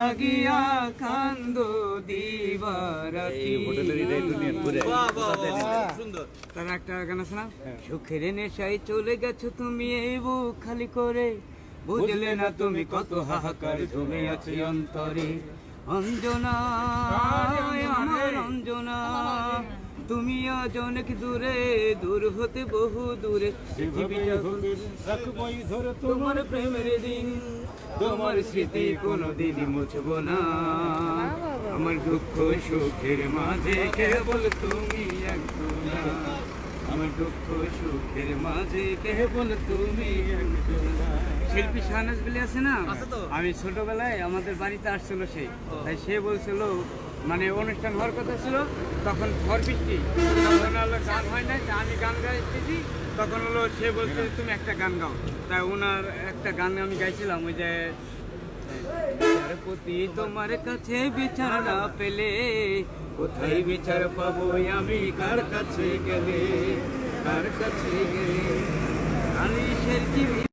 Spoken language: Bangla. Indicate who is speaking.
Speaker 1: লাগিয়া কান্দো দিবারাতি। তার একটা গান আছে না, সুখের নেশায় চলে গেছো তুমি এই বুক খালি করে, বুঝলে না তুমি কত হাহাকার জমে আছে অন্তরে। অঞ্জনা আমার অঞ্জনা, তুমি আজ অনেক দূরে, দূর হতে বহু দূরে। পৃথিবীটা রাখবই ধরে তোমার প্রেমের দিন, তোমার স্মৃতি কোনোদিনই মুছবো না। আমার দুঃখ সুখের মাঝে কেবল তুমি একজনা, আমার দুঃখ সুখের মাঝে কেবল তুমি একজনা। শিল্পী শাহনাজ বলে আছে না, আমি ছোটবেলায় আমাদের বাড়িতে আসছিল সে, তাই সে বলছিল মানে অনুষ্ঠান হওয়ার কথা ছিল, তখন ঝড় বৃষ্টি, তখন হলো গান হয় নাই, তা আমি গান গাইতেছি, তখন হলো সে বলছে তুমি একটা গান গাও, তাই ওনার একটা গান আমি গাইছিলাম, ওই যে বিচারপতি তোমার কাছে বিচার না পেলে, কোথায় বিচার পাবো আমি, কার কাছে গেলে, কার কাছে গেলে।